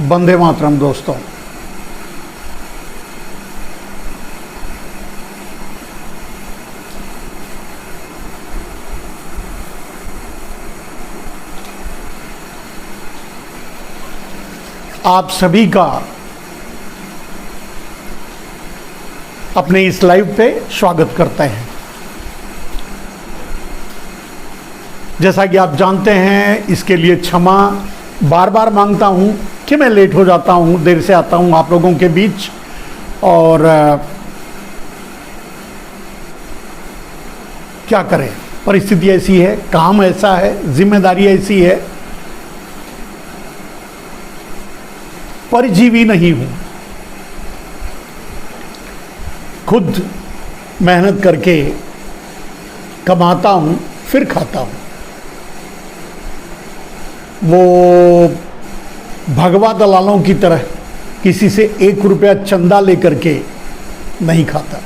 वंदे मातरम दोस्तों। आप सभी का अपने इस लाइव पे स्वागत करते हैं। जैसा कि आप जानते हैं, इसके लिए क्षमा बार बार मांगता हूं कि मैं लेट हो जाता हूं, देर से आता हूं आप लोगों के बीच। और क्या करें, परिस्थिति ऐसी है, काम ऐसा है, जिम्मेदारी ऐसी है, परजीवी नहीं हूं। खुद मेहनत करके कमाता हूं, फिर खाता हूं। वो भगवा दलालों की तरह किसी से 1 रुपया चंदा लेकर के नहीं खाता।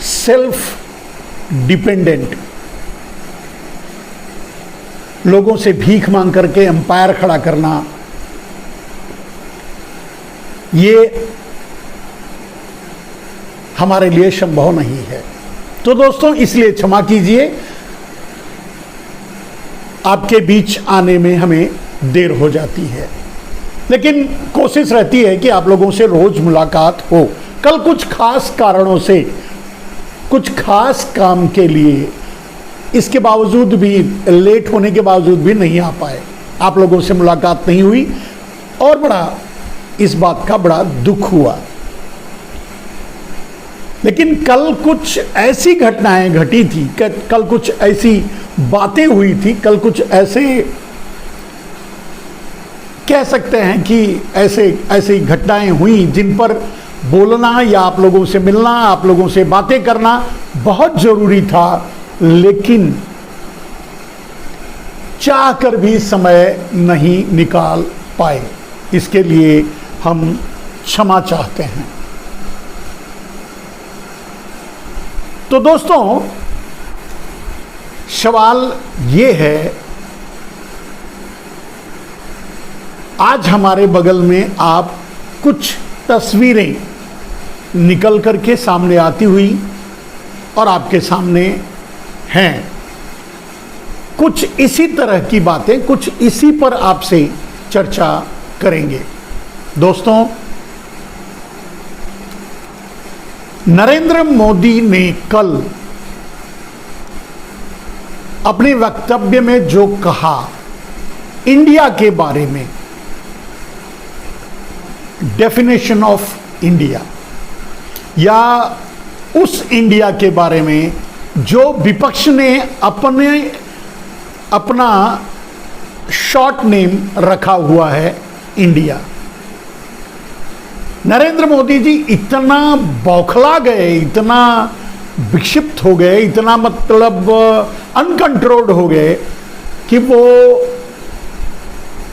सेल्फ डिपेंडेंट, लोगों से भीख मांग करके एम्पायर खड़ा करना, ये हमारे लिए संभव नहीं है। तो दोस्तों, इसलिए क्षमा कीजिए, आपके बीच आने में हमें देर हो जाती है, लेकिन कोशिश रहती है कि आप लोगों से रोज मुलाकात हो। कल कुछ खास कारणों से, कुछ खास काम के लिए, इसके बावजूद भी, लेट होने के बावजूद भी नहीं आ पाए, आप लोगों से मुलाकात नहीं हुई और बड़ा इस बात का बड़ा दुख हुआ। लेकिन कल कुछ ऐसी घटनाएं घटी थी, कल कुछ ऐसी बातें हुई थी, कल कुछ ऐसे कह सकते हैं कि ऐसी घटनाएं हुई जिन पर बोलना या आप लोगों से मिलना, आप लोगों से बातें करना बहुत जरूरी था, लेकिन चाह कर भी समय नहीं निकाल पाए। इसके लिए हम क्षमा चाहते हैं। तो दोस्तों, सवाल ये है, आज हमारे बगल में आप कुछ तस्वीरें निकल करके सामने आती हुई और आपके सामने हैं। कुछ इसी तरह की बातें, कुछ इसी पर आपसे चर्चा करेंगे। दोस्तों, नरेंद्र मोदी ने कल अपने वक्तव्य में जो कहा इंडिया के बारे में, डेफिनेशन ऑफ इंडिया, या उस इंडिया के बारे में जो विपक्ष ने अपना शॉर्ट नेम रखा हुआ है, इंडिया। नरेंद्र मोदी जी इतना बौखला गए, इतना विक्षिप्त हो गए, इतना मतलब अनकंट्रोल्ड हो गए कि वो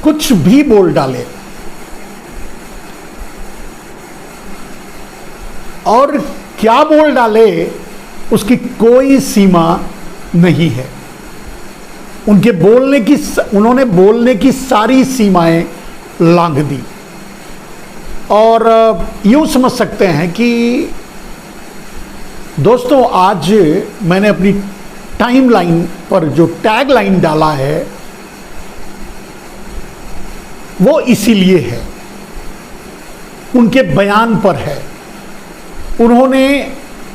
कुछ भी बोल डाले और क्या बोल डाले उसकी कोई सीमा नहीं है। उन्होंने बोलने की सारी सीमाएं लांघ दी। और यूं समझ सकते हैं कि दोस्तों, आज मैंने अपनी टाइमलाइन पर जो टैग लाइन डाला है वो इसीलिए है, उनके बयान पर है। उन्होंने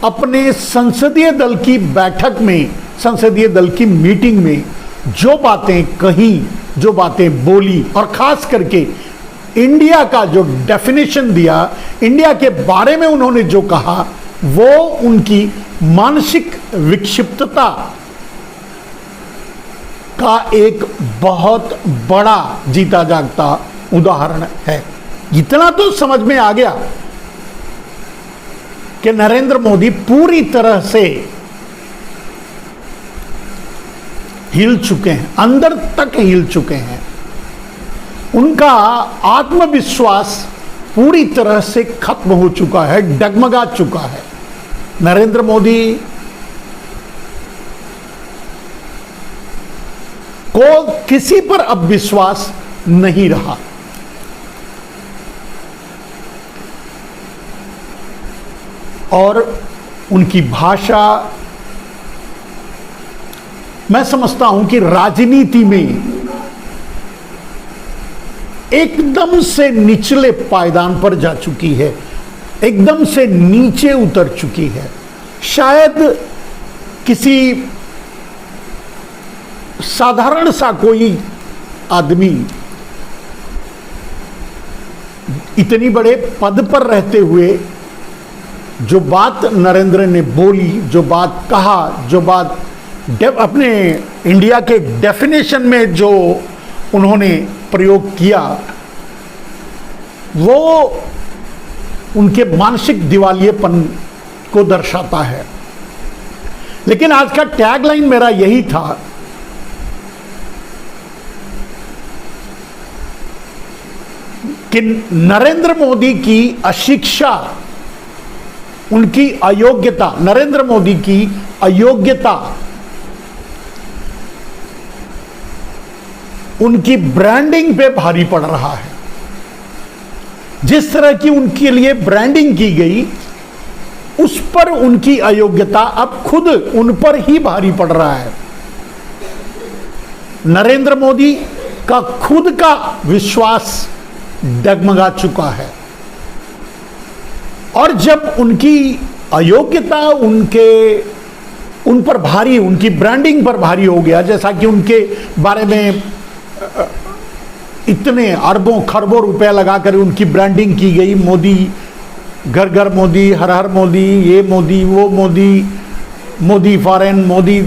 अपने संसदीय दल की बैठक में, संसदीय दल की मीटिंग में जो बातें कही, जो बातें बोली, और खास करके इंडिया का जो डेफिनेशन दिया, इंडिया के बारे में उन्होंने जो कहा, वो उनकी मानसिक विक्षिप्तता का एक बहुत बड़ा जीता जागता उदाहरण है। इतना तो समझ में आ गया कि नरेंद्र मोदी पूरी तरह से हिल चुके हैं, अंदर तक हिल चुके हैं। उनका आत्मविश्वास पूरी तरह से खत्म हो चुका है, डगमगा चुका है। नरेंद्र मोदी को किसी पर अब विश्वास नहीं रहा। और उनकी भाषा, मैं समझता हूं कि राजनीति में एकदम से निचले पायदान पर जा चुकी है, एकदम से नीचे उतर चुकी है। शायद किसी साधारण सा कोई आदमी इतनी बड़े पद पर रहते हुए जो बात नरेंद्र ने बोली, जो बात कहा, जो बात अपने इंडिया के डेफिनेशन में जो उन्होंने प्रयोग किया, वो उनके मानसिक दिवालियेपन को दर्शाता है। लेकिन आज का टैगलाइन मेरा यही था कि नरेंद्र मोदी की अशिक्षा, उनकी अयोग्यता, नरेंद्र मोदी की अयोग्यता, उनकी ब्रांडिंग पे भारी पड़ रहा है। जिस तरह की उनके लिए ब्रांडिंग की गई, उस पर उनकी अयोग्यता अब खुद उन पर ही भारी पड़ रहा है। नरेंद्र मोदी का खुद का विश्वास डगमगा चुका है, और जब उनकी अयोग्यता उन पर भारी, उनकी ब्रांडिंग पर भारी हो गया, जैसा कि उनके बारे में इतने अरबों खरबों रुपए लगाकर उनकी ब्रांडिंग की गई, मोदी घर घर मोदी, हर हर मोदी, ये मोदी, वो मोदी, मोदी फॉरेन, मोदी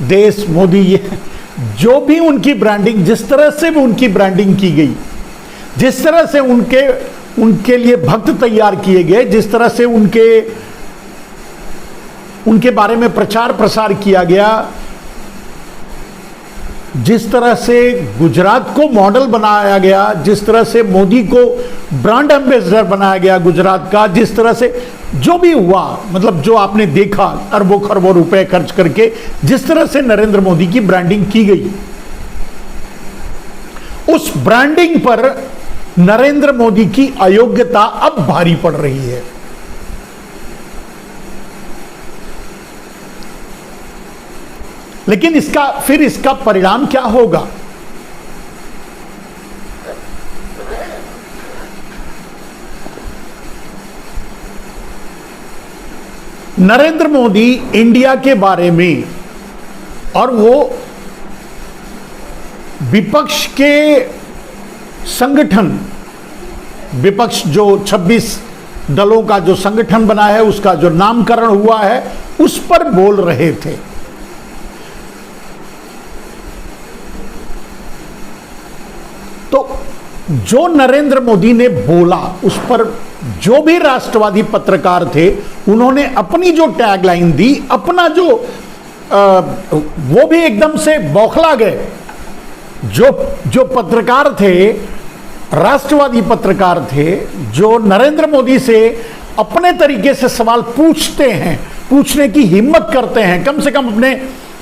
देश, मोदी ये, जो भी उनकी ब्रांडिंग, जिस तरह से भी उनकी ब्रांडिंग की गई, जिस तरह से उनके लिए भक्त तैयार किए गए, जिस तरह से उनके बारे में प्रचार प्रसार किया गया, जिस तरह से गुजरात को मॉडल बनाया गया, जिस तरह से मोदी को ब्रांड एम्बेसडर बनाया गया गुजरात का, जिस तरह से जो भी हुआ, मतलब जो आपने देखा अरबों खरबों रुपए खर्च करके जिस तरह से नरेंद्र मोदी की ब्रांडिंग की गई, उस ब्रांडिंग पर नरेंद्र मोदी की अयोग्यता अब भारी पड़ रही है। लेकिन इसका परिणाम क्या होगा? नरेंद्र मोदी इंडिया के बारे में, और वो विपक्ष के संगठन, विपक्ष जो 26 दलों का जो संगठन बना है, उसका जो नामकरण हुआ है, उस पर बोल रहे थे। तो जो नरेंद्र मोदी ने बोला, उस पर जो भी राष्ट्रवादी पत्रकार थे, उन्होंने अपनी जो टैगलाइन दी, अपना जो वो भी एकदम से बौखला गए। जो पत्रकार थे, राष्ट्रवादी पत्रकार थे, जो नरेंद्र मोदी से अपने तरीके से सवाल पूछते हैं, पूछने की हिम्मत करते हैं, कम से कम अपने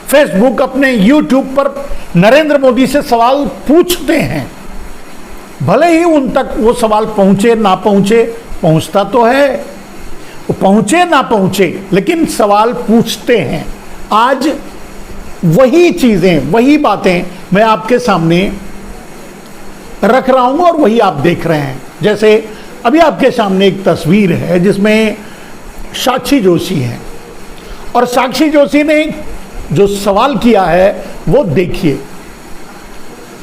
फेसबुक, अपने यूट्यूब पर नरेंद्र मोदी से सवाल पूछते हैं, भले ही उन तक वो सवाल पहुंचे ना पहुंचे, पहुंचता तो है, वो पहुंचे ना पहुंचे, लेकिन सवाल पूछते हैं। आज वही चीजें, वही बातें मैं आपके सामने रख रहा हूं और वही आप देख रहे हैं। जैसे अभी आपके सामने एक तस्वीर है जिसमें साक्षी जोशी है, और साक्षी जोशी ने जो सवाल किया है वो देखिए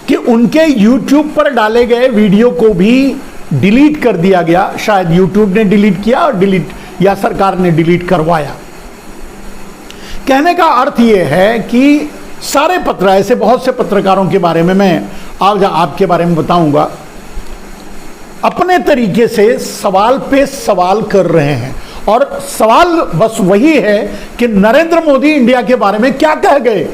कि उनके YouTube पर डाले गए वीडियो को भी डिलीट कर दिया गया। शायद YouTube ने डिलीट किया और या सरकार ने डिलीट करवाया। कहने का अर्थ यह है कि सारे ऐसे बहुत से पत्रकारों के बारे में मैं आज आपके बारे में बताऊंगा, अपने तरीके से सवाल पे सवाल कर रहे हैं, और सवाल बस वही है कि नरेंद्र मोदी इंडिया के बारे में क्या कह गए।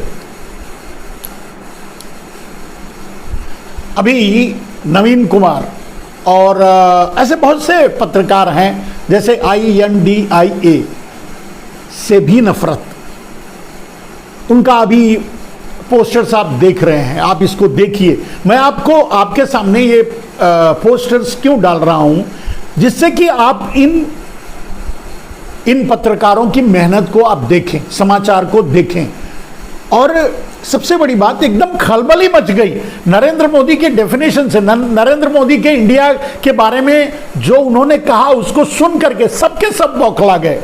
अभी नवीन कुमार और ऐसे बहुत से पत्रकार हैं, जैसे INDIA से भी नफरत, उनका अभी पोस्टर्स आप देख रहे हैं, आप इसको देखिए। मैं आपको आपके सामने ये पोस्टर्स क्यों डाल रहा हूं, जिससे कि आप इन पत्रकारों की मेहनत को आप देखें, समाचार को देखें। और सबसे बड़ी बात, एकदम खलबली मच गई नरेंद्र मोदी के डेफिनेशन से। नरेंद्र मोदी के इंडिया के बारे में जो उन्होंने कहा, उसको सुन करके सबके सब बौखला गए।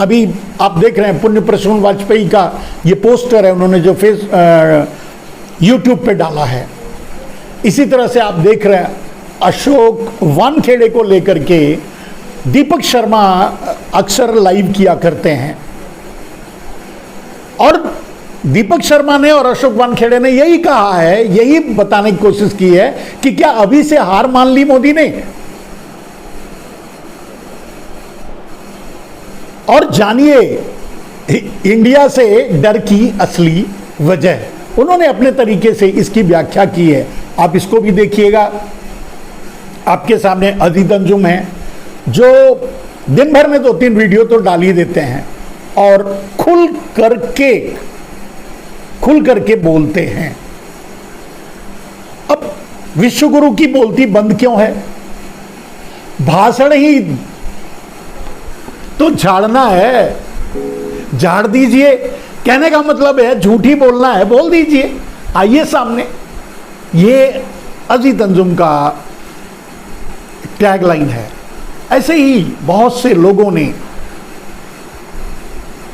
अभी आप देख रहे हैं पुण्य प्रसून वाजपेयी का ये पोस्टर है, उन्होंने जो यूट्यूब पे डाला है। इसी तरह से आप देख रहे हैं अशोक वानखेड़े को लेकर के दीपक शर्मा अक्सर लाइव किया करते हैं, और दीपक शर्मा ने और अशोक वानखेड़े ने यही कहा है, यही बताने की कोशिश की है कि क्या अभी से हार मान ली मोदी ने। और जानिए इंडिया से डर की असली वजह, उन्होंने अपने तरीके से इसकी व्याख्या की है। आप इसको भी देखिएगा। आपके सामने अजीत अंजुम है, जो दिन भर में 2-3 वीडियो तो डाल ही देते हैं और खुल करके बोलते हैं। अब विश्वगुरु की बोलती बंद क्यों है? भाषण ही तो झाड़ना है, झाड़ दीजिए। कहने का मतलब है झूठी बोलना है, बोल दीजिए, आइए सामने। ये अजीत अंजुम का टैगलाइन है। ऐसे ही बहुत से लोगों ने,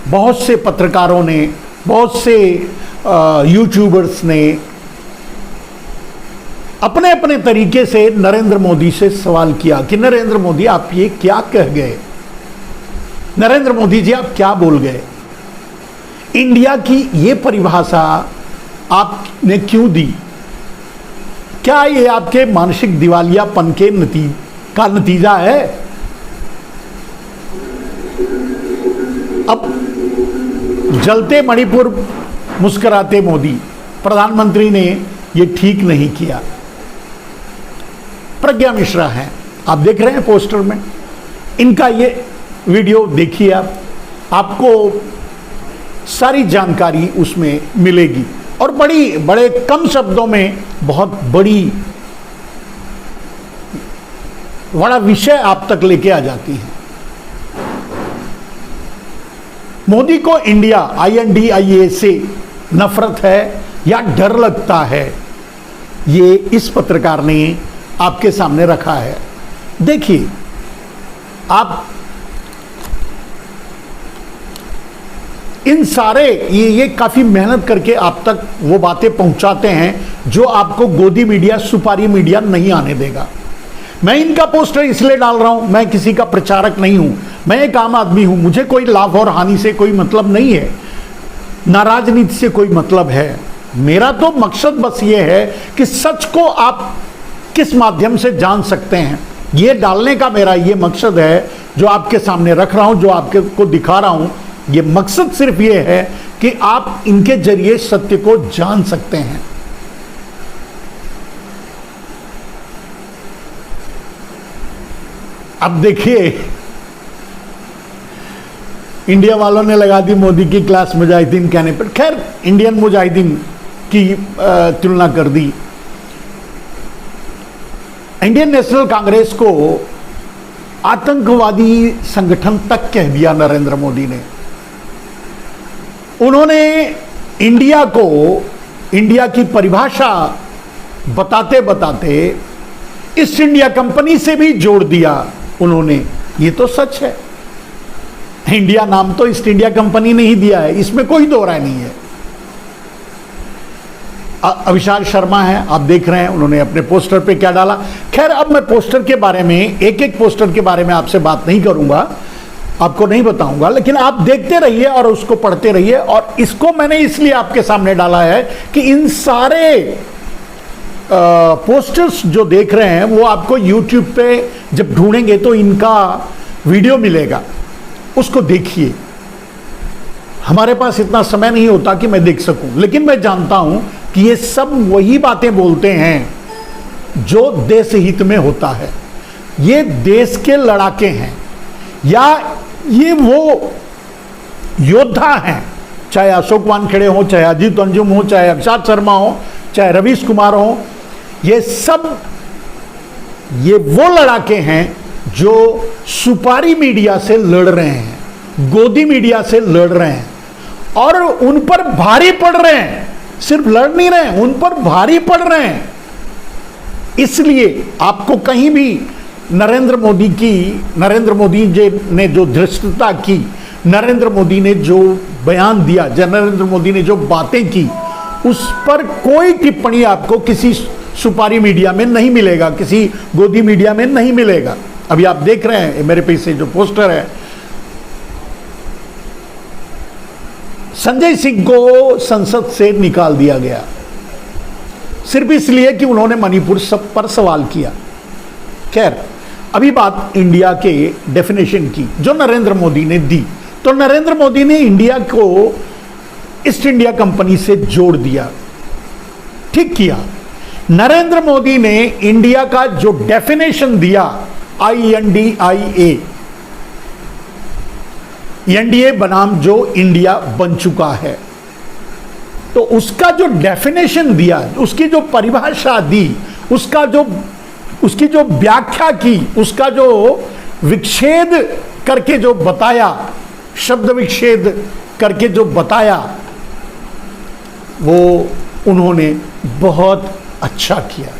बहुत से पत्रकारों ने, बहुत से यूट्यूबर्स ने अपने अपने तरीके से नरेंद्र मोदी से सवाल किया कि नरेंद्र मोदी आप ये क्या कह गए, नरेंद्र मोदी जी आप क्या बोल गए, इंडिया की ये परिभाषा आपने क्यों दी, क्या ये आपके मानसिक दिवालियापन के का नतीजा है? अब जलते मणिपुर मुस्कुराते मोदी, प्रधानमंत्री ने ये ठीक नहीं किया। प्रज्ञा मिश्रा हैं, आप देख रहे हैं पोस्टर में, इनका ये वीडियो देखिए आप, आपको सारी जानकारी उसमें मिलेगी और बड़े कम शब्दों में बहुत बड़ा विषय आप तक लेके आ जाती है। मोदी को इंडिया INDIA से नफरत है या डर लगता है, ये इस पत्रकार ने आपके सामने रखा है। देखिए, आप इन सारे ये काफी मेहनत करके आप तक वो बातें पहुंचाते हैं जो आपको गोदी मीडिया, सुपारी मीडिया नहीं आने देगा। मैं इनका पोस्टर इसलिए डाल रहा हूं, मैं किसी का प्रचारक नहीं हूं, मैं एक आम आदमी हूं, मुझे कोई लाभ और हानि से कोई मतलब नहीं है, ना राजनीति से कोई मतलब है। मेरा तो मकसद बस ये है कि सच को आप किस माध्यम से जान सकते हैं, ये डालने का मेरा ये मकसद है, जो आपके सामने रख रहा हूं, जो आपके को दिखा रहा हूं। ये मकसद सिर्फ ये है कि आप इनके जरिए सत्य को जान सकते हैं। अब देखिए, इंडिया वालों ने लगा दी मोदी की क्लास मुजाहिदीन कहने पर। खैर, इंडियन मुजाहिदीन की तुलना कर दी। इंडियन नेशनल कांग्रेस को आतंकवादी संगठन तक कह दिया नरेंद्र मोदी ने। उन्होंने इंडिया को, इंडिया की परिभाषा बताते बताते ईस्ट इंडिया कंपनी से भी जोड़ दिया उन्होंने। ये तो सच है, इंडिया नाम तो ईस्ट इंडिया कंपनी ने ही दिया है, इसमें कोई दो राय नहीं है। अविशाल शर्मा है, आप देख रहे हैं, उन्होंने अपने पोस्टर पे क्या डाला। खैर, अब मैं पोस्टर के बारे में, एक एक पोस्टर के बारे में आपसे बात नहीं करूंगा, आपको नहीं बताऊंगा, लेकिन आप देखते रहिए और उसको पढ़ते रहिए। और इसको मैंने इसलिए आपके सामने डाला है कि इन सारे पोस्टर्स जो देख रहे हैं वो आपको यूट्यूब पे जब ढूंढेंगे तो इनका वीडियो मिलेगा, उसको देखिए। हमारे पास इतना समय नहीं होता कि मैं देख सकूं, लेकिन मैं जानता हूं कि ये सब वही बातें बोलते हैं जो देश हित में होता है। ये देश के लड़ाके हैं या ये वो योद्धा हैं चाहे अशोक वानखेड़े हो, चाहे अजीत अंजुम हो, चाहे अक्षात शर्मा हो, चाहे रवीश कुमार हो, ये सब ये वो लड़ाके हैं जो सुपारी मीडिया से लड़ रहे हैं, गोदी मीडिया से लड़ रहे हैं और उन पर भारी पड़ रहे हैं। सिर्फ लड़ नहीं रहे हैं, उन पर भारी पड़ रहे हैं। इसलिए आपको कहीं भी नरेंद्र मोदी जी ने जो धृष्टता की, नरेंद्र मोदी ने जो बयान दिया, नरेंद्र मोदी ने जो बातें की, उस पर कोई टिप्पणी आपको किसी सुपारी मीडिया में नहीं मिलेगा, किसी गोदी मीडिया में नहीं मिलेगा। अभी आप देख रहे हैं मेरे पीछे जो पोस्टर है, संजय सिंह को संसद से निकाल दिया गया सिर्फ इसलिए कि उन्होंने मणिपुर सब पर सवाल किया। खैर, अभी बात इंडिया के डेफिनेशन की जो नरेंद्र मोदी ने दी, तो नरेंद्र मोदी ने इंडिया को ईस्ट इंडिया कंपनी से जोड़ दिया, ठीक किया। नरेंद्र मोदी ने इंडिया का जो डेफिनेशन दिया, INDIA, एनडीए बनाम जो इंडिया बन चुका है, तो उसका जो डेफिनेशन दिया, उसकी जो परिभाषा दी, उसकी जो व्याख्या की, उसका जो विच्छेद करके जो बताया, शब्द विच्छेद करके जो बताया, वो उन्होंने बहुत अच्छा किया।